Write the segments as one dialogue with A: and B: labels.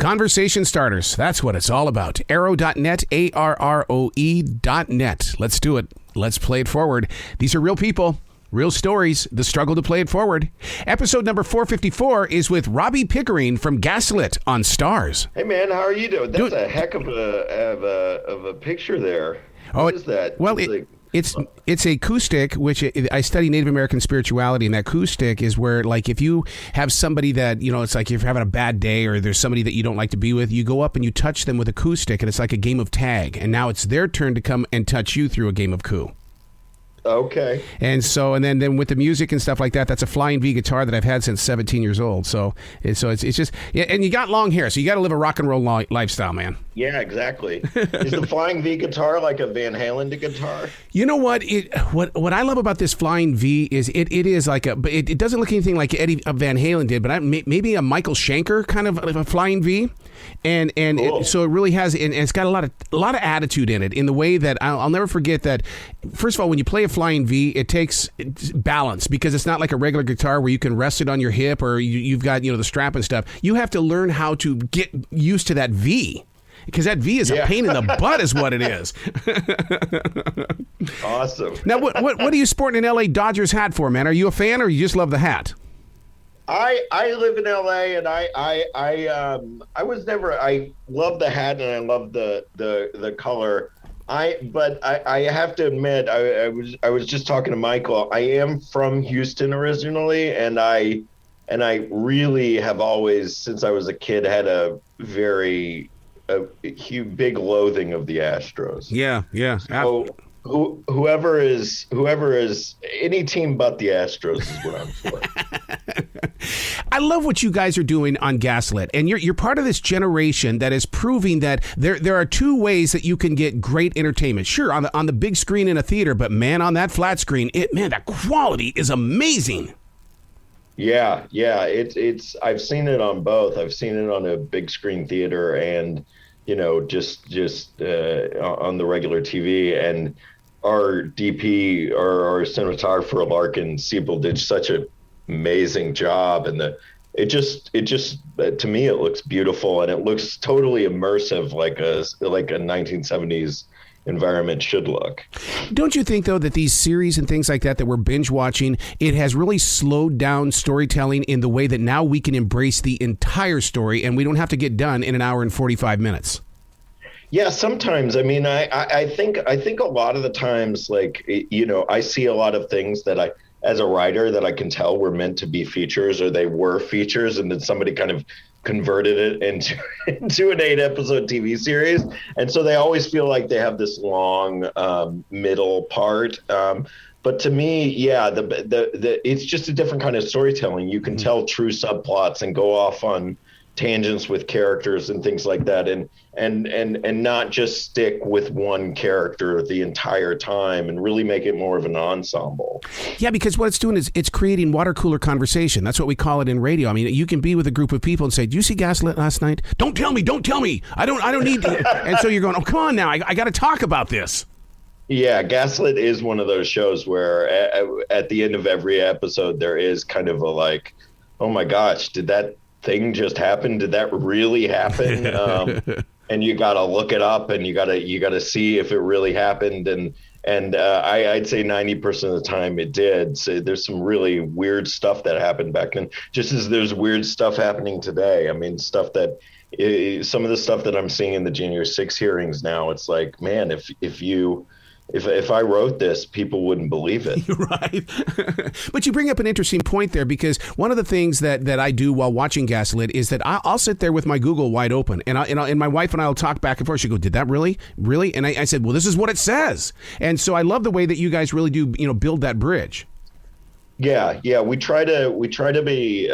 A: Conversation starters. That's what it's all about. Arrow.net, ARROE.net. Let's do it. Let's play it forward. These are real people, real stories, the struggle to play it forward. Episode number 454 is with Robbie Pickering from Gaslit on STRZ.
B: Hey, man, how are you doing? That's a heck of a picture there. What is that?
A: Well, it's acoustic, which I study Native American spirituality, and that acoustic is where, like, if you have somebody that, you know, it's like if you're having a bad day or there's somebody that you don't like to be with, you go up and you touch them with acoustic, and it's like a game of tag, and now it's their turn to come and touch you through a game of coup.
B: Okay.
A: And so, and then with the music and stuff like that, that's a flying V guitar that I've had since 17 years old. So it's just, yeah, and you got long hair, so you got to live a rock and roll lifestyle, man.
B: Yeah, exactly. Is the flying V guitar like a Van Halen guitar?
A: You know what? What I love about this flying V is it is like it doesn't look anything like Eddie Van Halen did, but maybe a Michael Schenker kind of a flying V. And
B: cool.
A: So it really has, and it's got a lot of attitude in it, in the way that I'll never forget that. First of all, when you play a flying V, it takes balance, because it's not like a regular guitar where you can rest it on your hip or you've got, you know, the strap and stuff. You have to learn how to get used to that V, because that V is a pain in the butt, is what it is.
B: Awesome.
A: Now, what are you sporting an LA Dodgers hat for, man? Are you a fan, or you just love the hat?
B: I live in LA, and I love the hat, and I love the color. But I have to admit, I was just talking to Michael. I am from Houston originally, and I really have always, since I was a kid, had a very big loathing of the Astros.
A: Yeah.
B: So whoever is any team but the Astros is what I'm for.
A: I love what you guys are doing on Gaslit, and you're part of this generation that is proving that there are two ways that you can get great entertainment. Sure, on the big screen in a theater, but man, on that flat screen, that quality is amazing.
B: Yeah, it's I've seen it on both. I've seen it on a big screen theater, and just on the regular TV. And our DP, our cinematographer Larkin Siebel, did such an amazing job, and it just to me it looks beautiful, and it looks totally immersive, like a 1970s environment should look.
A: Don't you think, though, that these series and things like that we're binge watching, it has really slowed down storytelling in the way that now we can embrace the entire story, and we don't have to get done in an hour and 45 minutes?
B: Yeah, sometimes. I mean, I think a lot of the times, like, I see a lot of things that as a writer, that I can tell were meant to be features, or they were features, and then somebody kind of converted it into an 8-episode TV series. And so they always feel like they have this long middle part. But to me, yeah, it's just a different kind of storytelling. You can tell true subplots and go off on tangents with characters and things like that, and not just stick with one character the entire time, and really make it more of an ensemble.
A: Yeah, because what it's doing is it's creating water cooler conversation. That's what we call it in radio. I mean, you can be with a group of people and say, "Do you see Gaslit last night?" Don't tell me. I don't need to. And so you're going, "Oh, come on now. I got to talk about this."
B: Yeah, Gaslit is one of those shows where at the end of every episode there is kind of a like, "Oh my gosh, did that thing just happen? Did that really happen?" And you got to look it up, and you got to see if it really happened. And I'd say 90% of the time it did. So there's some really weird stuff that happened back then, just as there's weird stuff happening today. I mean, some of the stuff that I'm seeing in the January 6 hearings now, it's like, man, if I wrote this, people wouldn't believe it.
A: Right. But you bring up an interesting point there, because one of the things that I do while watching Gaslit is that I'll sit there with my Google wide open, and my wife and I will talk back and forth. She go, "Did that really? And I said, "Well, this is what it says." And so I love the way that you guys really do, build that bridge. Yeah. We try to be.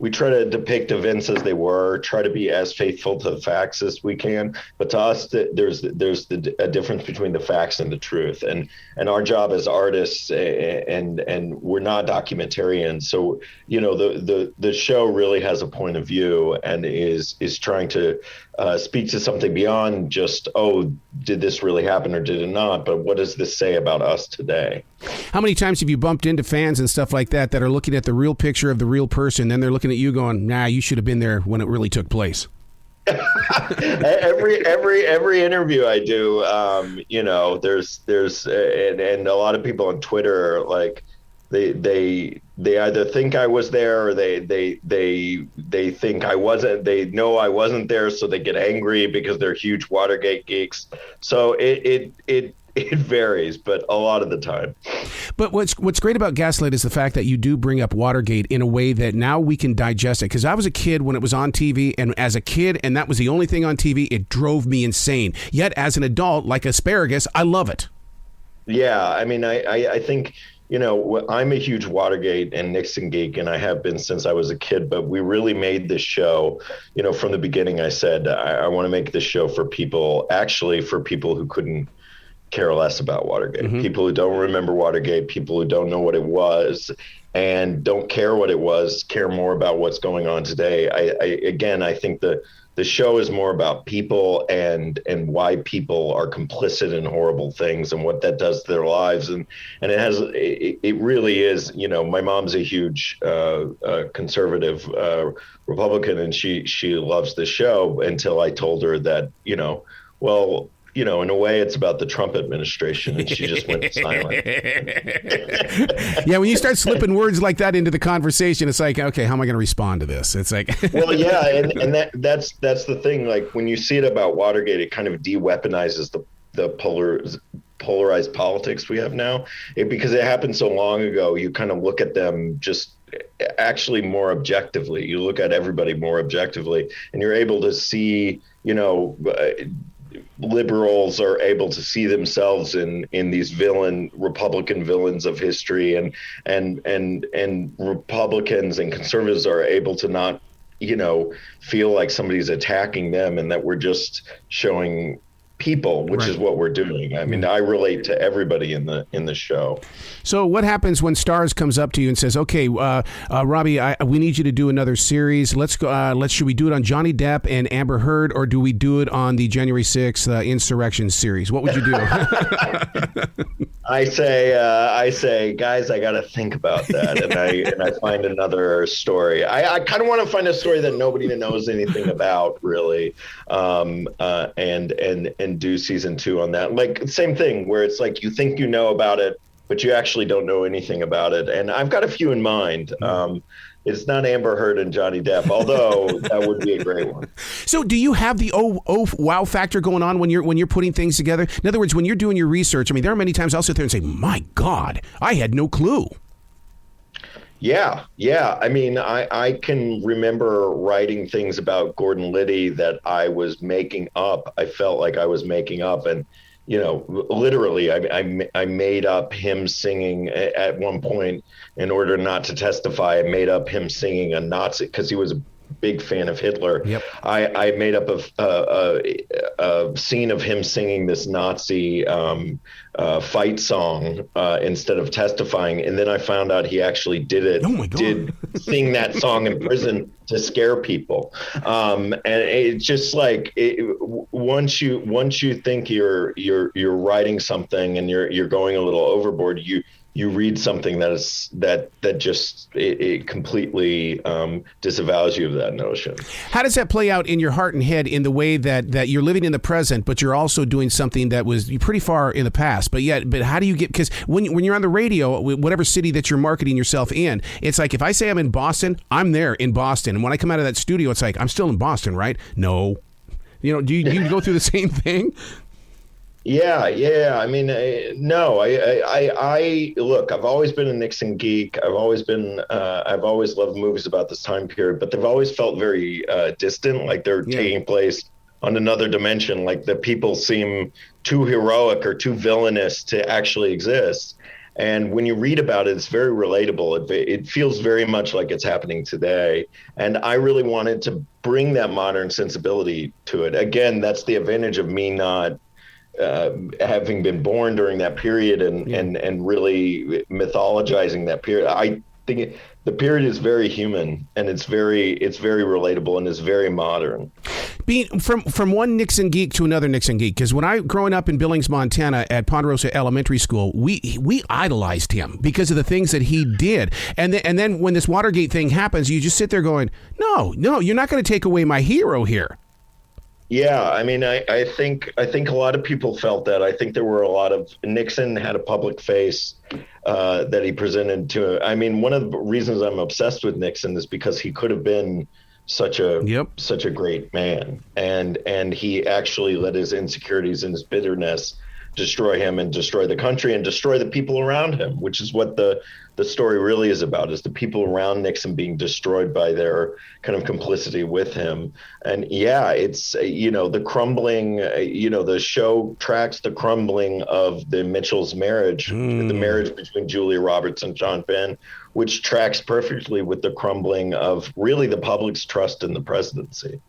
A: We try to depict events as they were, try to be as faithful to the facts as we can. But to us, there's a difference between the facts and the truth. And our job as artists, and we're not documentarians. So, the show really has a point of view, and is trying to speak to something beyond just, oh, did this really happen or did it not? But what does this say about us today? How many times have you bumped into fans and stuff like that are looking at the real picture of the real person, then they're looking at you going, "Nah, you should have been there when it really took place"?
B: every interview I do, there's and a lot of people on Twitter are like they either think I was there or they think I wasn't. They know I wasn't there, so they get angry because they're huge Watergate geeks. So it varies, but a lot of the time.
A: But what's great about Gaslit is the fact that you do bring up Watergate in a way that now we can digest it. Because I was a kid when it was on TV, and as a kid, and that was the only thing on TV, it drove me insane. Yet as an adult, like asparagus, I love it.
B: Yeah, I mean, I think, I'm a huge Watergate and Nixon geek, and I have been since I was a kid, but we really made this show, from the beginning. I said, I want to make this show for people who couldn't care less about Watergate, people who don't remember Watergate, people who don't know what it was and don't care what it was, care more about what's going on today. I think the show is more about people and why people are complicit in horrible things and what that does to their lives. And it really is, my mom's a huge conservative Republican, and she loves the show until I told her that, in a way, it's about the Trump administration, and she just went silent.
A: Yeah, when you start slipping words like that into the conversation, it's like, okay, how am I going to respond to this? It's like,
B: well, yeah, and that's the thing. Like when you see it about Watergate, it kind of de-weaponizes the polarized politics we have now. Because it happened so long ago, you kind of look at them just actually more objectively. You look at everybody more objectively, and you're able to see, liberals are able to see themselves in these Republican villains of history, and Republicans and conservatives are able to not, feel like somebody's attacking them and that we're just showing people, which is what we're doing. I mean, I relate to everybody in the show.
A: So what happens when STRZ comes up to you and says, okay, Robbie, we need you to do another series. Let's go. Should we do it on Johnny Depp and Amber Heard, or do we do it on the January 6th insurrection series? What would you do?
B: I say, guys, I got to think about that. And I find another story. I kind of want to find a story that nobody knows anything about, really. And do season 2 on that. Like, same thing where it's like, you think you know about it, but you actually don't know anything about it. And I've got a few in mind. It's not Amber Heard and Johnny Depp, although that would be a great one.
A: So do you have the wow factor going on when you're putting things together? In other words, when you're doing your research, I mean, there are many times I'll sit there and say, my God, I had no clue.
B: Yeah. I mean, I can remember writing things about Gordon Liddy that I was making up. I felt like I was making up, and literally, I made up him singing at one point in order not to testify. I made up him singing a Nazi because he was a big fan of Hitler. Yep. I made up a scene of him singing this Nazi fight song instead of testifying, and then I found out he actually did it. Oh my God. Did sing that song in prison to scare people, and it's just like once you think you're writing something and you're going a little overboard, you read something that just it completely disavows you of that notion.
A: How does that play out in your heart and head in the way that you're living in the present, but you're also doing something that was pretty far in the past? But how do you get, because when you're on the radio, whatever city that you're marketing yourself in, it's like if I say I'm in Boston, I'm there in Boston. And when I come out of that studio, it's like, I'm still in Boston, right? No. Do you go through the same thing?
B: Yeah. I mean, no. I look. I've always been a Nixon geek. I've always loved movies about this time period, but they've always felt very distant, like they're taking place on another dimension. Like the people seem too heroic or too villainous to actually exist. And when you read about it, it's very relatable. It feels very much like it's happening today. And I really wanted to bring that modern sensibility to it. Again, that's the advantage of me not having been born during that period and really mythologizing that period. I think the period is very human, and it's very relatable, and it's very modern.
A: Being from one Nixon geek to another Nixon geek, because when I growing up in Billings, Montana, at Ponderosa Elementary School, we idolized him because of the things that he did, and then when this Watergate thing happens, you just sit there going, no, you're not going to take away my hero here.
B: Yeah, I mean, I think a lot of people felt that. I think there were a lot of Nixon had a public face that he presented to. I mean, one of the reasons I'm obsessed with Nixon is because he could have been such a great man, and he actually let his insecurities and his bitterness destroy him and destroy the country and destroy the people around him, which is what the story really is about, is the people around Nixon being destroyed by their kind of complicity with him. And yeah, it's, the crumbling, the show tracks the crumbling of the Mitchell's marriage, the marriage between Julia Roberts and John Penn, which tracks perfectly with the crumbling of really the public's trust in the presidency.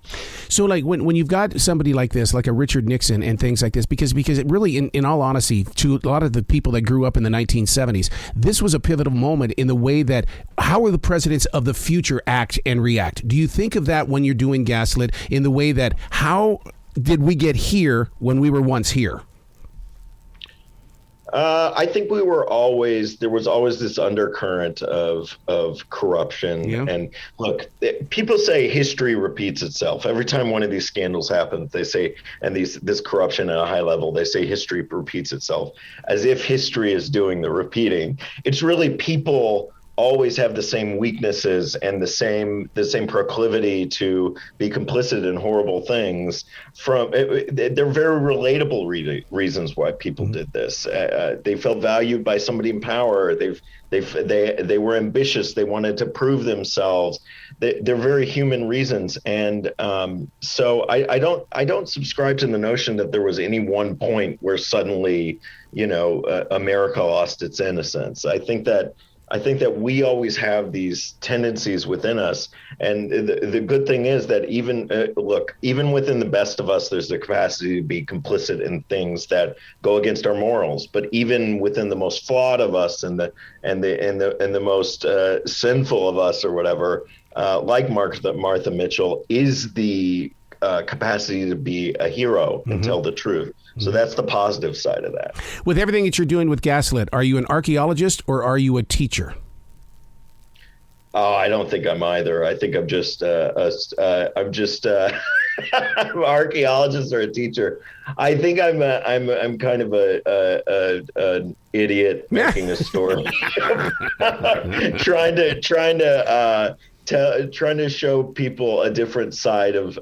A: So like when you've got somebody like this, like a Richard Nixon and things like this, because it really, in all honesty, to a lot of the people that grew up in the 1970s, this was a pivotal moment in the way that how will the presidents of the future act and react? Do you think of that when you're doing Gaslit in the way that how did we get here when we were once here?
B: I think there was always this undercurrent of corruption. Yeah. And look, people say history repeats itself. Every time one of these scandals happens, they say, and this corruption at a high level, they say history repeats itself, as if history is doing the repeating. It's really people always have the same weaknesses and the same proclivity to be complicit in horrible things. They're very relatable reasons why people did this. They felt valued by somebody in power. They were ambitious. They wanted to prove themselves. They're very human reasons. And so I don't subscribe to the notion that there was any one point where suddenly, America lost its innocence. I think that we always have these tendencies within us. And the good thing is that even within the best of us, there's the capacity to be complicit in things that go against our morals. But even within the most flawed of us and the most sinful of us or whatever, like Martha Mitchell, is the capacity to be a hero and tell the truth. So that's the positive side of that.
A: With everything that you're doing with Gaslit, are you an archaeologist or are you a teacher?
B: Oh, I don't think I'm either. I think I'm just I'm an archaeologist or a teacher. I think I'm kind of an idiot making a story, trying to show people a different side of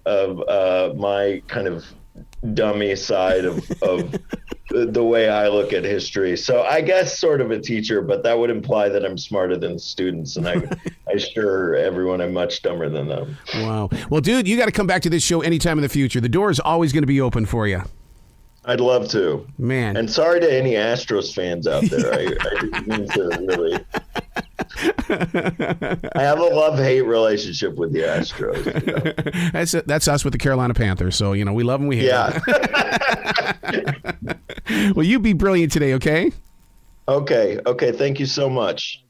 B: my kind of dummy side of the way I look at history. So I guess sort of a teacher, but that would imply that I'm smarter than students, and I assure everyone I'm much dumber than them. Wow.
A: Well, dude, you got to come back to this show anytime in the future. The door is always going to be open for you.
B: I'd love to.
A: Man.
B: And sorry to any Astros fans out there. I didn't mean to really... I have a love-hate relationship with the Astros.
A: That's us with the Carolina Panthers. So, we love them, we hate them. Well, you be brilliant today, okay?
B: Okay. Thank you so much.